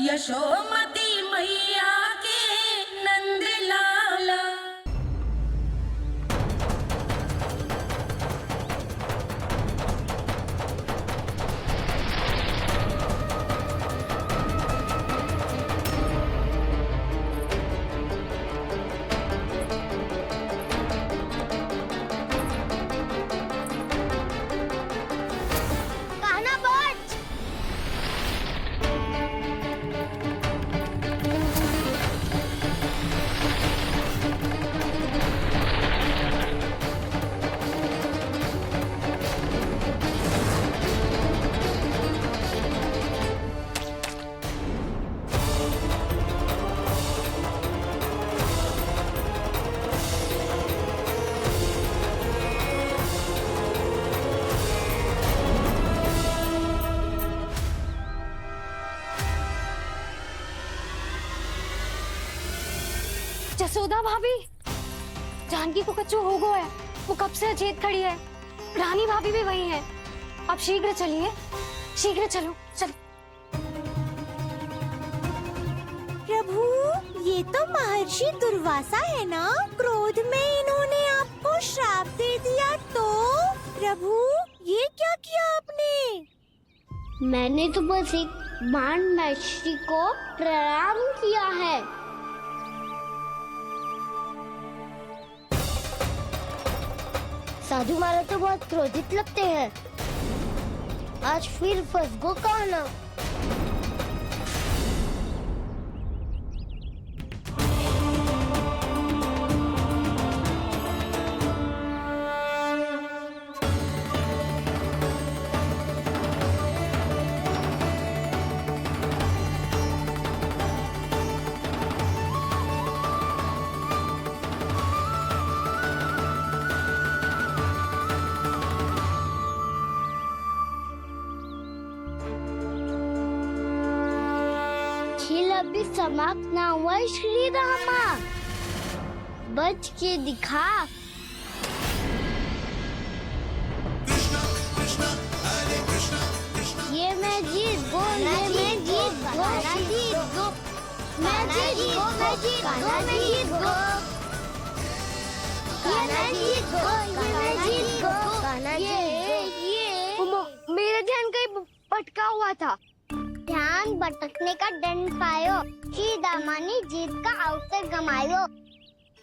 यशोमती मैया के नंद लाला। जसोदा भाभी, जानकी को कच्चू हो गया है। वो कब से अचेत खड़ी है। रानी भाभी भी वही है। आप शीघ्र चलिए, शीघ्र चलो चल। प्रभु, ये तो महर्षि दुर्वासा है ना? क्रोध में इन्होंने आपको श्राप दे दिया तो? प्रभु, ये क्या किया आपने? मैंने तो बस एक बाण महर्षि को प्रणाम किया है। साधु महाराज तो बहुत क्रोधित लगते हैं। आज फिर फंस गो कहना। खेल अभी समाप्त ना हुआ है श्री रामा। बच के दिखा। ये मैं जीत गो, ये मैं जीत गो, मैं जीत गो, मैं जीत गो, मैं जीत गो, मैं जीत गो, ये मैं जीत गो, ये मैं जीत गो, ये मेरा ध्यान कहीं भटका हुआ था। ध्यान भटकने का दंड पायो, श्री दामा ने जीत का अवसर गमायो।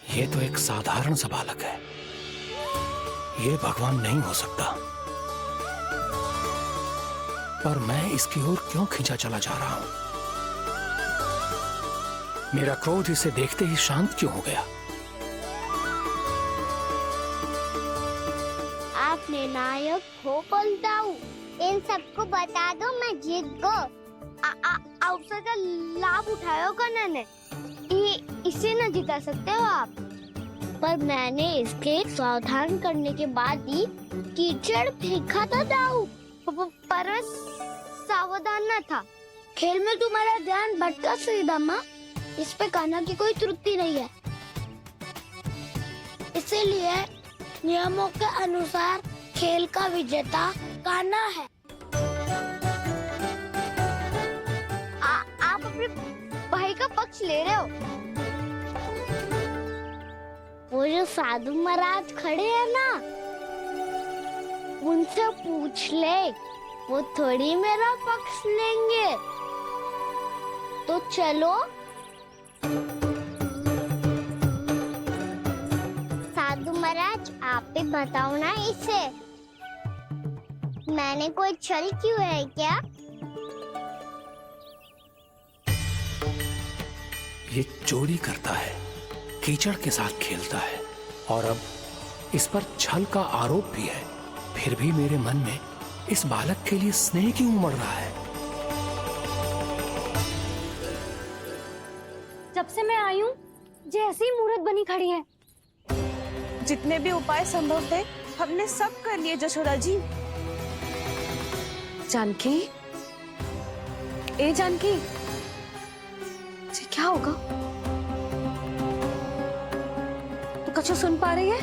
ये तो एक साधारण सा बालक है, ये भगवान नहीं हो सकता। पर मैं इसकी ओर क्यों खींचा चला जा रहा हूं? मेरा क्रोध इसे देखते ही शांत क्यों हो गया? आपने नायक हो पलटाऊ। इन सबको बता दो मैं जीत गो। अवसर का लाभ उठायो कन्ना ने। इसे न जिता सकते हो आप। पर मैंने इसके सावधान करने के बाद ही कीचड़ फेंका था दाऊ। पर सावधान न था। खेल में तुम्हारा ध्यान भटका श्रीदामा। इस पे कान्हा की कोई त्रुटि नहीं है। इसीलिए नियमों के अनुसार खेल का विजेता कान्हा है। आप अपने भाई का पक्ष ले रहे हो। वो जो साधु महाराज खड़े हैं ना, उनसे पूछ ले, वो थोड़ी मेरा पक्ष लेंगे। तो चलो। साधु महाराज आप भी बताओ ना इसे, मैंने कोई छल क्यों है क्या? ये चोरी करता है, कीचड़ के साथ खेलता है और अब इस पर छल का आरोप भी है। फिर भी मेरे मन में इस बालक के लिए स्नेह क्यों उमड़ रहा है? जब से मैं आई हूँ जैसी मूर्त बनी खड़ी है। जितने भी उपाय संभव थे हमने सब कर लिए जशोदा जी। जानकी, ए जानकी, ये क्या होगा? तो कछु सुन पा रही है?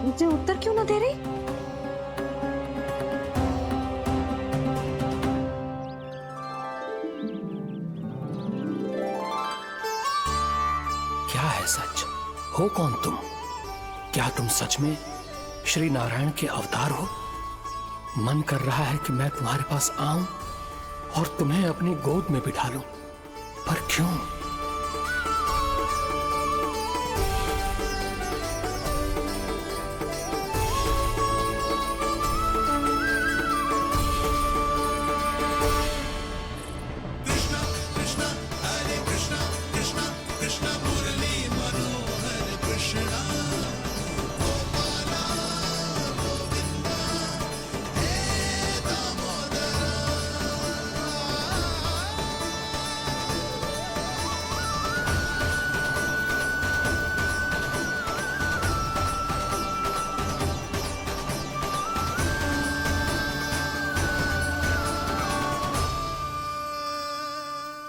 मुझे उत्तर क्यों ना दे रही? हो कौन तुम? क्या तुम सच में श्री नारायण के अवतार हो? मन कर रहा है कि मैं तुम्हारे पास आऊं और तुम्हें अपनी गोद में बिठा लूं, पर क्यों?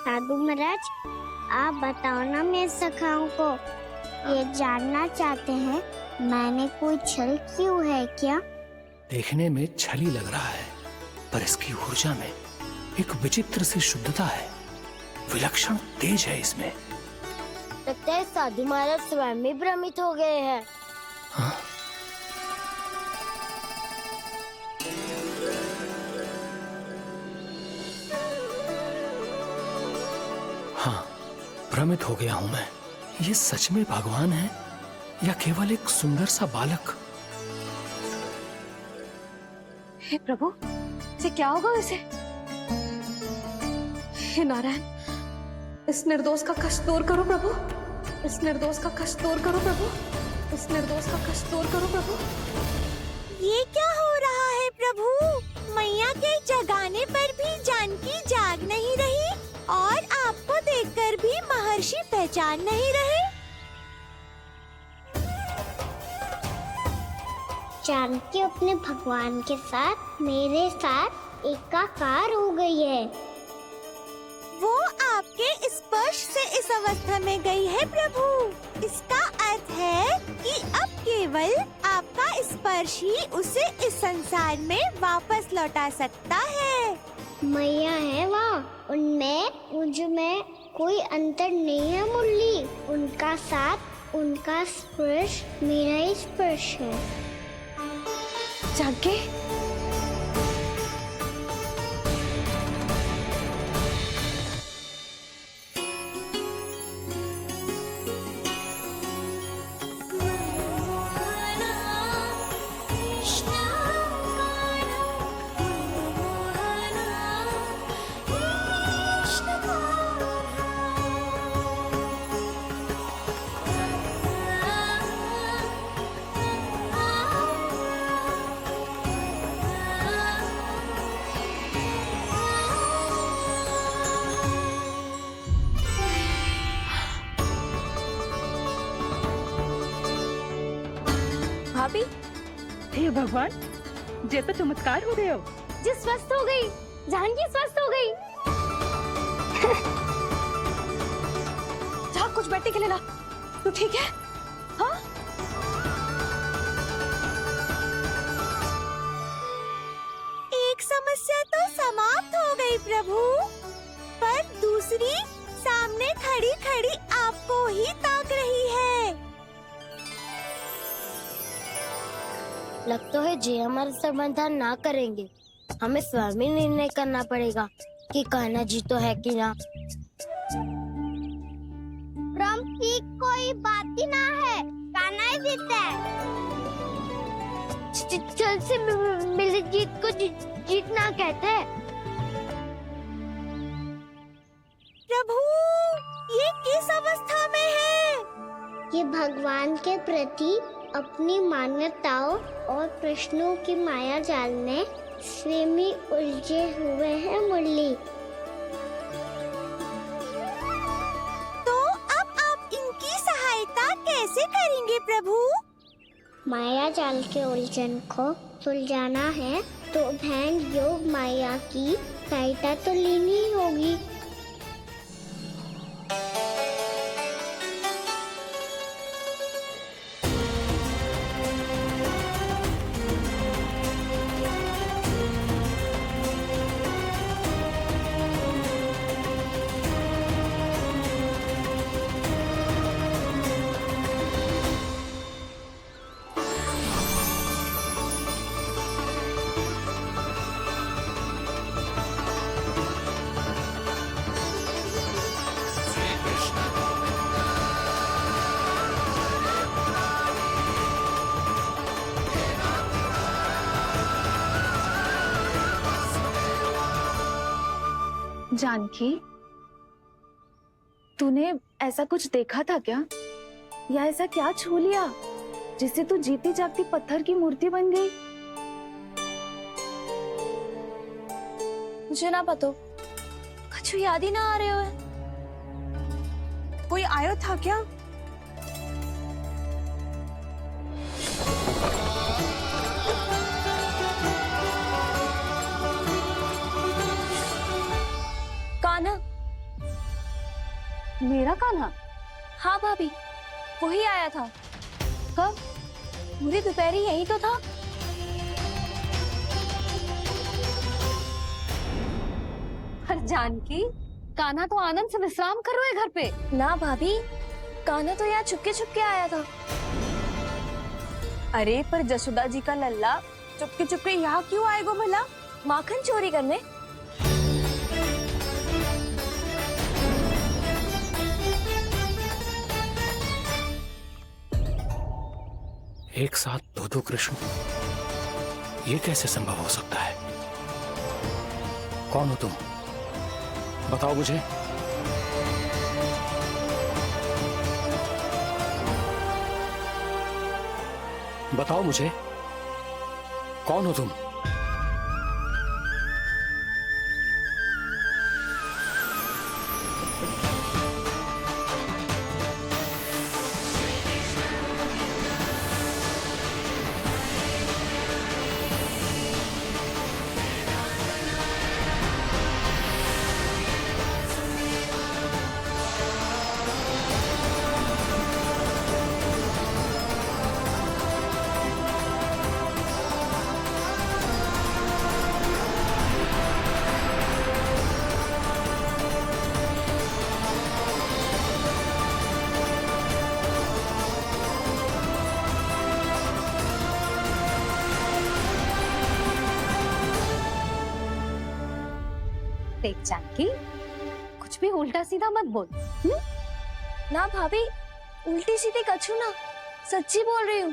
साधु महाराज, आप बताओ ना मेरे सखाओं को, ये जानना चाहते हैं मैंने कोई छल क्यों है क्या? देखने में छली लग रहा है, पर इसकी ऊर्जा में एक विचित्र सी शुद्धता है, विलक्षण तेज है इसमें। लगता है साधु महाराज स्वयं भी भ्रमित हो गए हैं। हाँ? हाँ, भ्रमित हो गया हूं मैं। ये सच में भगवान है या केवल एक सुंदर सा बालक? हे प्रभु, इसे क्या होगा इसे? हे नारायण, इस निर्दोष का कष्ट दूर करो प्रभु, इस निर्दोष का कष्ट दूर करो प्रभु, इस निर्दोष का कष्ट दूर करो प्रभु। ये क्या हो रहा है प्रभु? मैया के जगाने पर भी जानकी जाग नहीं रही और आपको देखकर भी महर्षि पहचान नहीं रहे। जानकी अपने भगवान के साथ मेरे साथ एकाकार हो गई है। वो आपके स्पर्श से इस अवस्था में गई है प्रभु। इसका अर्थ है कि अब केवल आपका स्पर्श ही उसे इस संसार में वापस लौटा सकता है। मैया है वहाँ, उनमें मुझ में कोई अंतर नहीं है मुरली। उनका साथ, उनका स्पर्श मेरा ही स्पर्श है। जानकी, भाभी, हे भगवान, ये तो चमत्कार हो गए हो। जी स्वस्थ हो गई, जानकी स्वस्थ हो गई। जा कुछ बैठने के लिए ला। तू ठीक है? हाँ? एक समस्या तो समाप्त हो गई प्रभु, पर दूसरी सामने खड़ी खड़ी आपको ही ताक रही है। लगता है जी हमारा समाधान ना करेंगे। हमें स्वयं ही निर्णय करना पड़ेगा कि कान्हा जी तो है कि ना। भ्रम की कोई बात ही ना है, कान्हा ही जीता है। छल से मिली जीत को जीतना कहते हैं। प्रभु, ये किस अवस्था में है? ये भगवान के प्रति अपनी मान्यताओं और प्रश्नों की माया जाल में स्वयं ही उलझे हुए हैं मुरली। तो अब आप इनकी सहायता कैसे करेंगे प्रभु? माया जाल के उलझन को सुलझाना है तो बहन योग माया की सहायता तो लेनी ही होगी। जानकी, तूने ऐसा कुछ देखा था क्या, या ऐसा क्या छू लिया जिससे तू जीती जागती पत्थर की मूर्ति बन गई? मुझे ना पतो, कछु याद ही ना आ रहे हो। कोई आयो था क्या? कान्हा। मेरा कान्हा? हाँ भाभी, वही आया था। कब? पूरी दोपहर ही यही तो था। पर जानकी, कान्हा तो आनंद से विश्राम कर रहे हैं घर पे। ना भाभी, कान्हा तो यहाँ छुपके छुपके आया था। अरे पर जसोदा जी का लल्ला चुपके चुपके यहाँ क्यों आएगा भला? माखन चोरी करने। एक साथ दो कृष्ण, ये कैसे संभव हो सकता है? कौन हो तुम? बताओ मुझे। बताओ मुझे, कौन हो तुम? देख जानकी, कुछ भी उल्टा सीधा मत बोल। ना भाभी, उल्टी सीधी कछु ना, सच्ची बोल रही हूँ।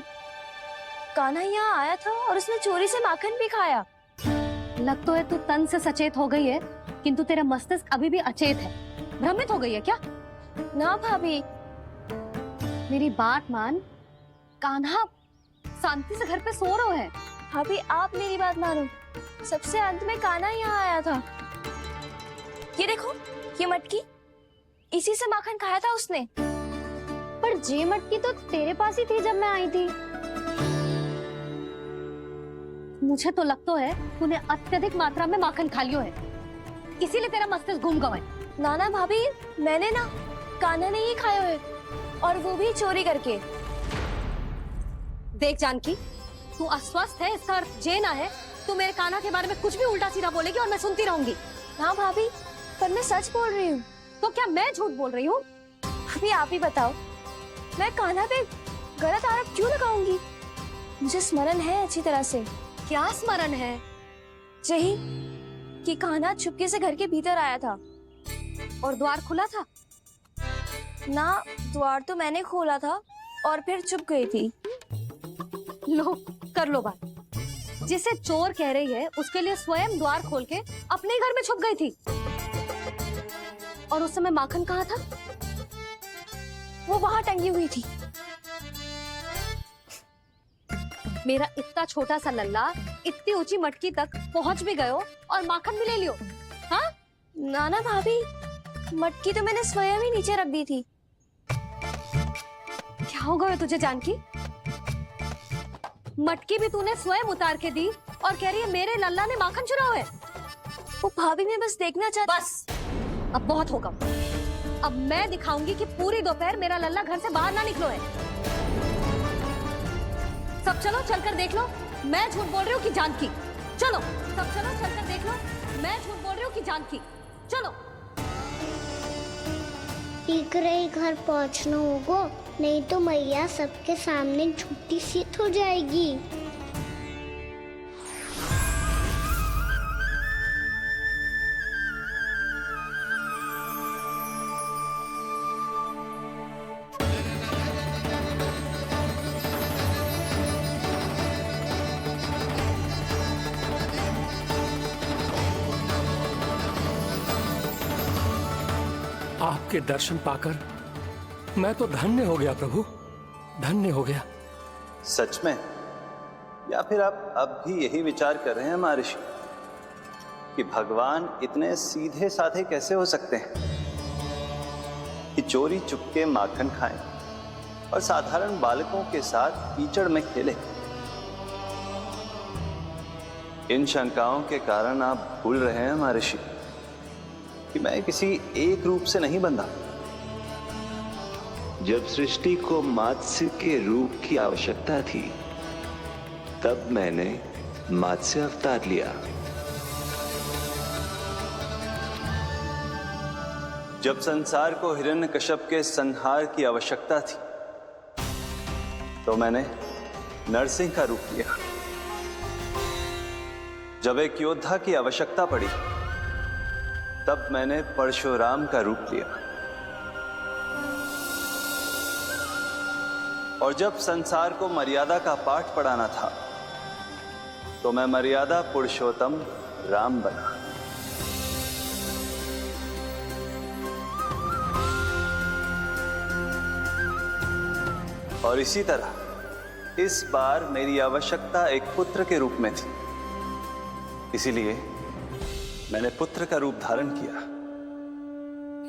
कान्हा यहाँ आया था और उसने चोरी से माखन भी खाया। लग तो है तू तन से सचेत हो गई है, किंतु तेरा मस्तिष्क अभी भी अचेत है। भ्रमित हो गई है क्या? ना भाभी। मेरी बात मान, कान्हा शांति से घर पे सो रहा है। भाभी आप मेरी बात मानो, सबसे अंत में कान्हा यहाँ आया था। ये देखो, ये मटकी, इसी से माखन खाया था उसने। पर जे मटकी तो तेरे पास ही थी जब मैं आई थी। मुझे तो लगता है तूने अत्यधिक मात्रा में माखन खा लियो है, इसीलिए तेरा मस्तिष्क घूम गया है। नाना भाभी, मैंने ना, कान्हा ने ही खाया है, और वो भी चोरी करके। देख जानकी, तू अस्वस्थ है, इसका अर्थ जे ना है तू मेरे कान्हा के बारे में कुछ भी उल्टा सीधा बोलेगी और मैं सुनती रहूंगी। हाँ भाभी, पर मैं सच बोल रही हूँ। तो क्या मैं झूठ बोल रही हूँ? भाभी आप ही बताओ, मैं कान्हा पे गलत आरोप क्यों लगाऊंगी? मुझे स्मरण है अच्छी तरह से। क्या स्मरण है? यही कि कान्हा चुपके से घर के भीतर आया था। और द्वार खुला था? ना, द्वार तो मैंने खोला था और फिर चुप गई थी। लो, कर लो बात। जिसे चोर कह रही है उसके लिए स्वयं द्वार खोल के अपने घर में छुप गई थी। और उस समय माखन कहाँ था? वो वहां टंगी हुई थी। मेरा इतना छोटा सा लल्ला इतनी ऊंची मटकी तक पहुंच भी गयो और माखन भी ले लियो। हाँ? नाना भाभी, मटकी तो मैंने स्वयं ही नीचे रख दी थी। क्या हो गया तुझे जानकी? मटकी भी तूने स्वयं उतार के दी और कह रही है मेरे लल्ला ने माखन चुराया है। वो भाभी मैं बस देखना चाहती। बस, अब बहुत होगा। अब मैं दिखाऊंगी कि पूरी दोपहर मेरा लल्ला घर से बाहर ना निकलो है। सब चलो, चलकर देख लो मैं झूठ बोल रही हूँ कि जानकी। चलो सब चलो, चलकर देख लो मैं झूठ बोल रही हूँ कि जानकी। चलो। शीघ्र ही घर पहुंचना होगा, नहीं तो मैया सबके सामने झूठी सिद्ध हो जाएगी। आपके दर्शन पाकर मैं तो धन्य हो गया प्रभु, धन्य हो गया। सच में? या फिर आप अब भी यही विचार कर रहे हैं महर्षि कि भगवान इतने सीधे साधे कैसे हो सकते हैं कि चोरी चुपके माखन खाएं और साधारण बालकों के साथ कीचड़ में खेले? इन शंकाओं के कारण आप भूल रहे हैं महर्षि कि मैं किसी एक रूप से नहीं बंधा। जब सृष्टि को मत्स्य के रूप की आवश्यकता थी, तब मैंने मत्स्य अवतार लिया। जब संसार को हिरण्यकश्यप के संहार की आवश्यकता थी, तो मैंने नरसिंह का रूप लिया। जब एक योद्धा की आवश्यकता पड़ी, तब मैंने परशुराम का रूप लिया। और जब संसार को मर्यादा का पाठ पढ़ाना था, तो मैं मर्यादा पुरुषोत्तम राम बना। और इसी तरह इस बार मेरी आवश्यकता एक पुत्र के रूप में थी, इसीलिए मैंने पुत्र का रूप धारण किया।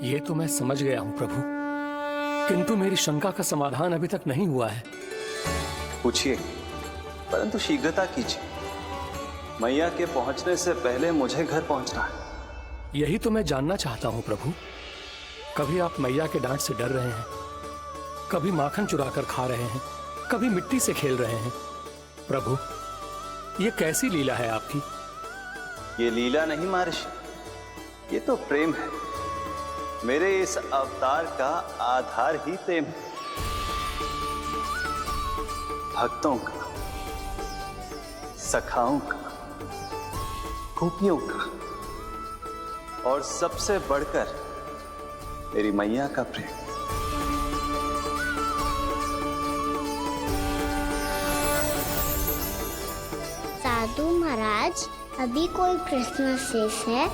ये तो मैं समझ गया हूं प्रभु, किंतु मेरी शंका का समाधान अभी तक नहीं हुआ है। पूछिए, परंतु शीघ्रता कीजिए। मैया के पहुंचने से पहले मुझे घर पहुंचना है। यही तो मैं जानना चाहता हूं प्रभु। कभी आप मैया के डांट से डर रहे हैं, कभी माखन चुराकर खा रहे हैं, कभी मिट्टी से खेल रहे हैं। प्रभु, ये कैसी लीला है आपकी? ये लीला नहीं महर्षि, ये तो प्रेम है। मेरे इस अवतार का आधार ही प्रेम है। भक्तों का, सखाओं का, गोपियों का, और सबसे बढ़कर मेरी मैया का प्रेम। साधु महाराज, अभी कोई प्रश्न शेष है?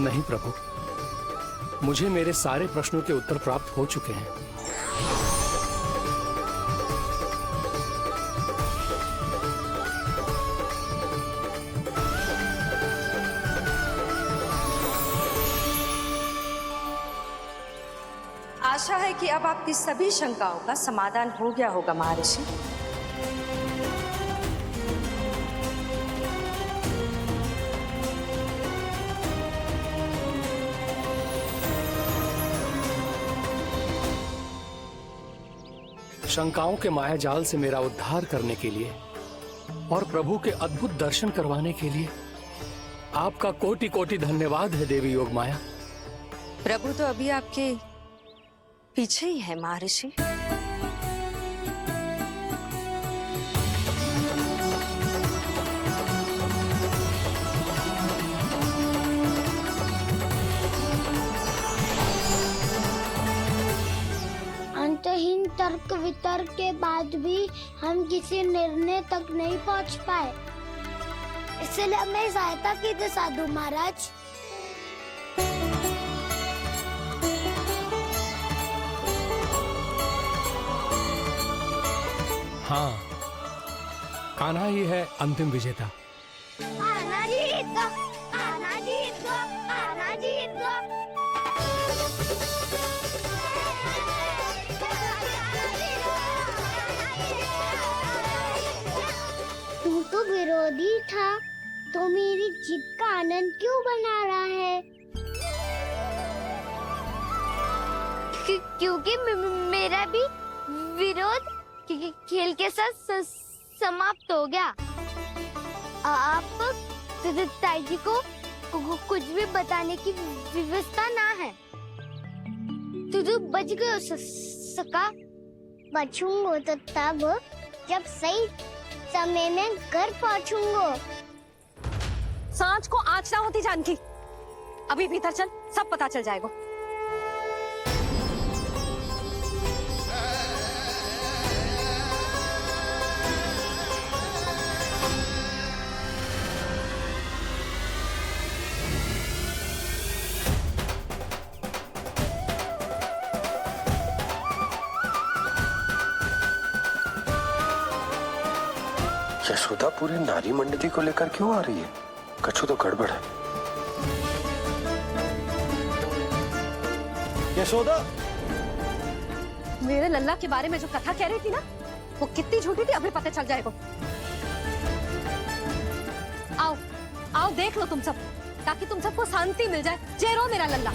नहीं प्रभु, मुझे मेरे सारे प्रश्नों के उत्तर प्राप्त हो चुके हैं। आशा है कि अब आपकी सभी शंकाओं का समाधान हो गया होगा महर्षि। शंकाओं के मायाजाल से मेरा उद्धार करने के लिए और प्रभु के अद्भुत दर्शन करवाने के लिए आपका कोटि कोटि धन्यवाद है देवी योगमाया। प्रभु तो अभी आपके पीछे ही है महर्षि। अंतहीन तर्क वितर्क के बाद भी हम किसी निर्णय तक नहीं पहुंच पाए, इसलिए हमें सहायता कीजिए साधु महाराज। हाँ, कान्हा ही है अंतिम विजेता। आना जीत गो, आना जीत गो, आना जीत गो। तू तो विरोधी था, तो मेरी जीत का आनंद क्यों बना रहा है? क्योंकि मेरा भी विरोध खेल के साथ समाप्त हो गया। आप ताई जी को कुछ भी बताने की व्यवस्था ना है। तू बच गए सका। बचूंगा तो तब जब सही समय में घर पहुंचूंगा। सांच को आँच ना होती जानकी। अभी भीतर चल, सब पता चल जाएगा। यशोदा पूरी नारी मंडली को लेकर क्यों आ रही है? कछु तो गड़बड़ है। यशोदा, मेरे लल्ला के बारे में जो कथा कह रही थी ना, वो कितनी झूठी थी अभी पता चल जाएगा। आओ आओ देख लो तुम सब, ताकि तुम सबको शांति मिल जाए। जय रो मेरा लल्ला।